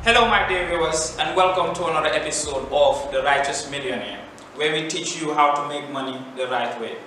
Hello my dear viewers, and welcome to another episode of The Righteous Millionaire, where we teach you how to make money the right way.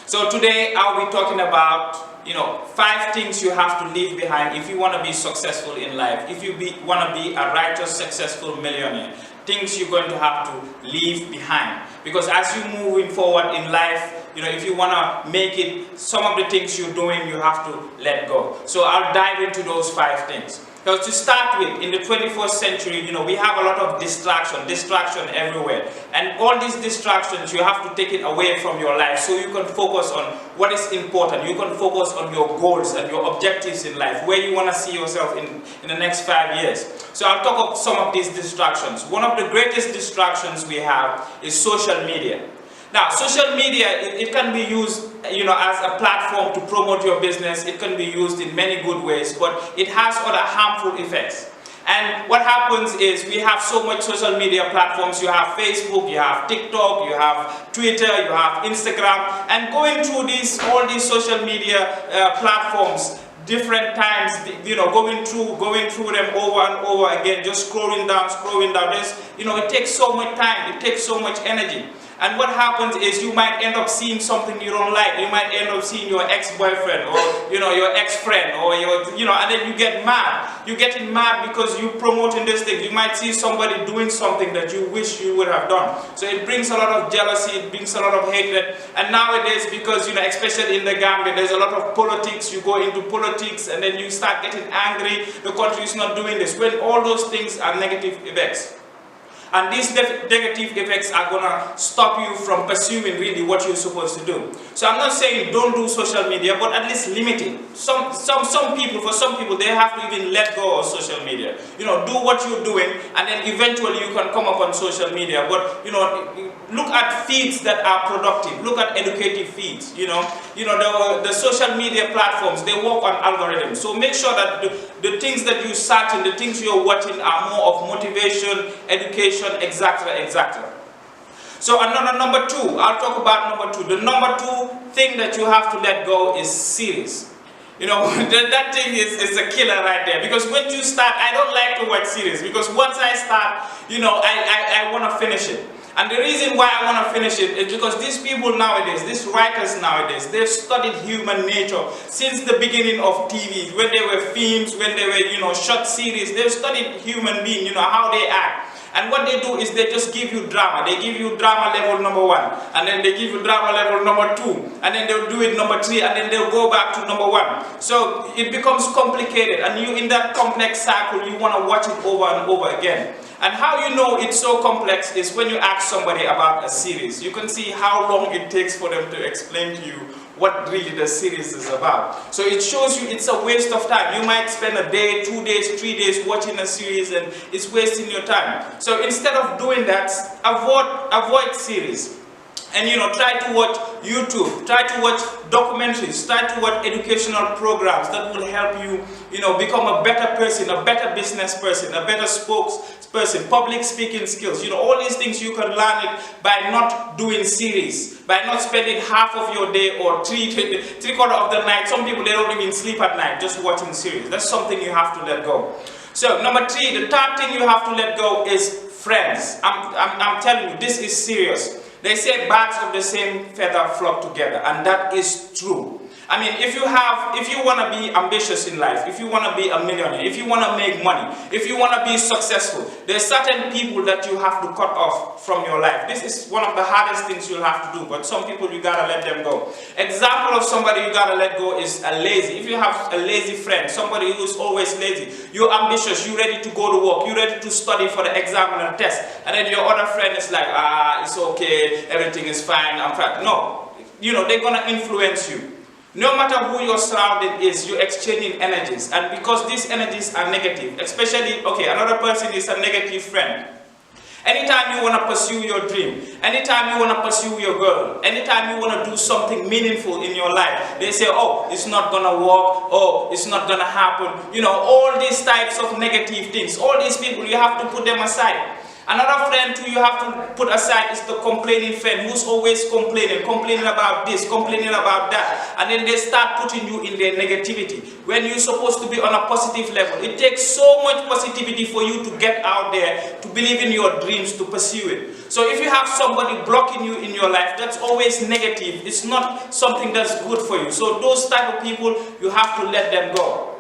So today I'll be talking about 5 things you have to leave behind if you want to be successful in life, if you want to be a righteous, successful millionaire. Things you're going to have to leave behind, because as you're moving forward in life, if you want to make it, some of the things you're doing you have to let go. So I'll dive into those 5 things. So to start with, in the 21st century, we have a lot of distraction everywhere. And all these distractions, you have to take it away from your life so you can focus on what is important. You can focus on your goals and your objectives in life, where you want to see yourself in the next 5 years. So I'll talk about some of these distractions. One of the greatest distractions we have is social media. Now, social media, it can be used as a platform to promote your business. It can be used in many good ways, but it has other harmful effects. And what happens is we have so much social media platforms. You have Facebook, you have TikTok, you have Twitter, you have Instagram, and going through all these social media platforms different times, going through them over and over again, just scrolling down. It takes so much time, it takes so much energy. And what happens is you might end up seeing something you don't like. You might end up seeing your ex-boyfriend or your ex-friend or and then you get mad. You're getting mad because you're promoting this thing. You might see somebody doing something that you wish you would have done. So it brings a lot of jealousy, it brings a lot of hatred. And nowadays, because especially in the Gambia, there's a lot of politics. You go into politics and then you start getting angry. The country is not doing this. When all those things are negative effects. And these negative effects are going to stop you from pursuing really what you're supposed to do. So I'm not saying don't do social media, but at least limit it. For some people, they have to even let go of social media. Do what you're doing, and then eventually you can come up on social media. But, look at feeds that are productive. Look at educative feeds. The social media platforms, they work on algorithms. So make sure that the things that you search and the things you're watching are more of motivation, education, etc. So number 2, I'll talk about number 2. The number 2 thing that you have to let go is series. That thing is a killer right there, because when you start, I don't like to watch series, because once I start, I want to finish it. And the reason why I want to finish it is because these people nowadays, these writers nowadays, they've studied human nature since the beginning of TV, when they were films, when they were, short series. They've studied human beings, how they act. And what they do is they just give you drama. They give you drama level number 1, and then they give you drama level number 2, and then they'll do it number 3, and then they'll go back to number 1. So it becomes complicated, and you, in that complex cycle, you want to watch it over and over again. And how you know it's so complex is when you ask somebody about a series. You can see how long it takes for them to explain to you what really the series is about. So it shows you it's a waste of time. You might spend a day, 2 days, 3 days watching a series, and it's wasting your time. So instead of doing that, avoid series. And try to watch YouTube, try to watch documentaries, try to watch educational programs that will help you, become a better person, a better business person, a better spokesperson, public speaking skills. All these things you can learn it by not doing series, by not spending half of your day or three quarter of the night. Some people, they don't even sleep at night, just watching series. That's something you have to let go. So number 3, the third thing you have to let go is friends. I'm telling you, this is serious. They say birds of the same feather flock together, and that is true. I mean, if you want to be ambitious in life, if you want to be a millionaire, if you want to make money, if you want to be successful, there's certain people that you have to cut off from your life. This is one of the hardest things you'll have to do, but some people you gotta let them go. Example of somebody you gotta let go is a lazy. If you have a lazy friend, somebody who's always lazy, you're ambitious, you're ready to go to work, you're ready to study for the exam and the test, and then your other friend is like, it's okay, everything is fine, I'm fine. No, they're gonna influence you. No matter who your surrounding is, you're exchanging energies. And because these energies are negative, especially, another person is a negative friend. Anytime you want to pursue your dream, anytime you want to pursue your goal, anytime you want to do something meaningful in your life, they say, oh, it's not going to work, oh, it's not going to happen. All these types of negative things, all these people, you have to put them aside. Another friend who you have to put aside is the complaining friend who's always complaining about this, complaining about that, and then they start putting you in their negativity when you're supposed to be on a positive level. It takes so much positivity for you to get out there, to believe in your dreams, to pursue it. So if you have somebody blocking you in your life, that's always negative. It's not something that's good for you. So those type of people, you have to let them go.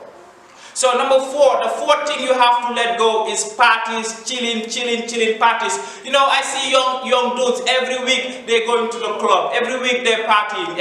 So number 4, the 4th thing you have to let go is parties, chilling parties. You know, I see young dudes every week they're going to the club, every week they're partying,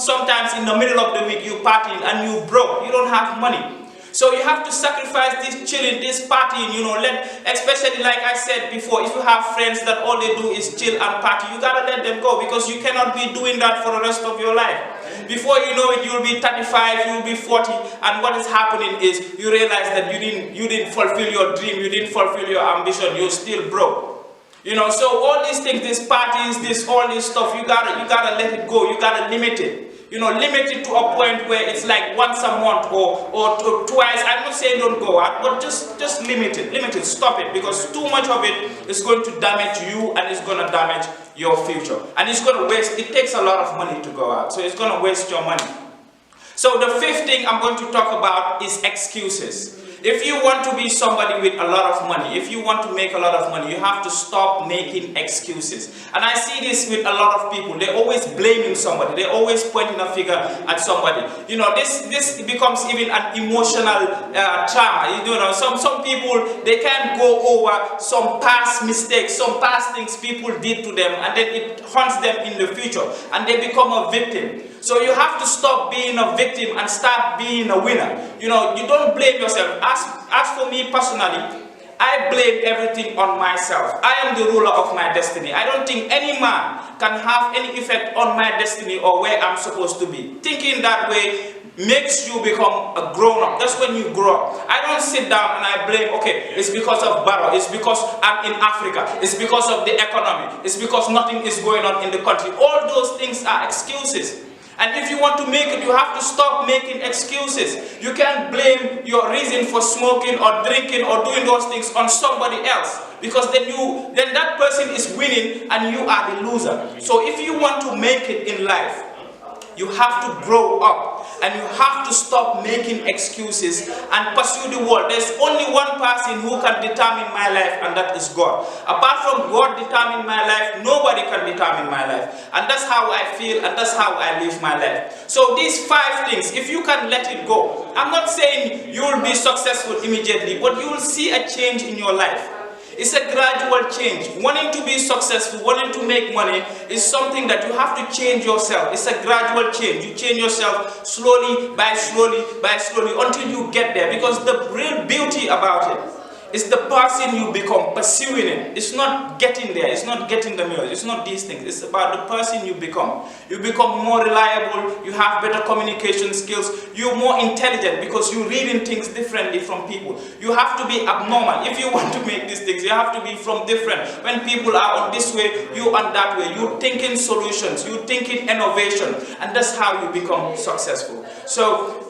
sometimes in the middle of the week you partying and you broke, you don't have money. So you have to sacrifice this chilling, this partying, you know, especially like I said before, if you have friends that all they do is chill and party, you gotta let them go, because you cannot be doing that for the rest of your life. Before you know it, you'll be 35, you'll be 40, and what is happening is you realize that you didn't fulfill your dream, you didn't fulfill your ambition, you're still broke. You know, so all these things, these parties, all this stuff, you gotta let it go, you gotta limit it. You know, limit it to a point where it's like once a month or twice. I'm not saying don't go out, but just limit it, stop it, because too much of it is going to damage you and it's going to damage your future. And it's going to waste, it takes a lot of money to go out, so it's going to waste your money. So the 5th thing I'm going to talk about is excuses. If you want to be somebody with a lot of money, if you want to make a lot of money, you have to stop making excuses. And I see this with a lot of people. They're always blaming somebody. They're always pointing a finger at somebody. You know, this becomes even an emotional trauma. You know, some people, they can't go over some past mistakes, some past things people did to them, and then it haunts them in the future, and they become a victim. So you have to stop being a victim and start being a winner. You know, you don't blame yourself. As for me personally, I blame everything on myself. I am the ruler of my destiny. I don't think any man can have any effect on my destiny or where I'm supposed to be. Thinking that way makes you become a grown-up. That's when you grow up. I don't sit down and I blame, okay, it's because of Barrow, it's because I'm in Africa, it's because of the economy, it's because nothing is going on in the country. All those things are excuses. And if you want to make it, you have to stop making excuses. You can't blame your reason for smoking or drinking or doing those things on somebody else, because then that person is winning and you are the loser. So if you want to make it in life, you have to grow up and you have to stop making excuses and pursue the world. There's only one person who can determine my life, and that is God. Apart from God determining my life, nobody can determine my life. And that's how I feel, and that's how I live my life. So these 5 things, if you can let it go, I'm not saying you will be successful immediately, but you will see a change in your life. It's a gradual change. Wanting to be successful, wanting to make money is something that you have to change yourself. It's a gradual change. You change yourself slowly by slowly until you get there. Because the real beauty about it is the person you become, pursuing it. It's not getting there. It's not getting the mirror. It's not these things. It's about the person you become. You become more reliable. You have better communication skills. You're more intelligent because you're reading things differently from people. You have to be abnormal. If you want to make these things, you have to be from different. When people are on this way, you on that way. You're thinking solutions. You're thinking innovation. And that's how you become successful. So,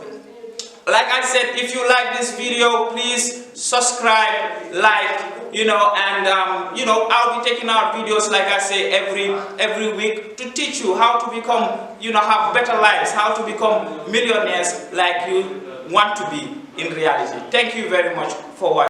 like I said, if you like this video, please subscribe, like, you know, and you know, I'll be taking out videos, like I say, every week to teach you how to become, you know, have better lives, how to become millionaires like you want to be in reality. Thank you very much for watching.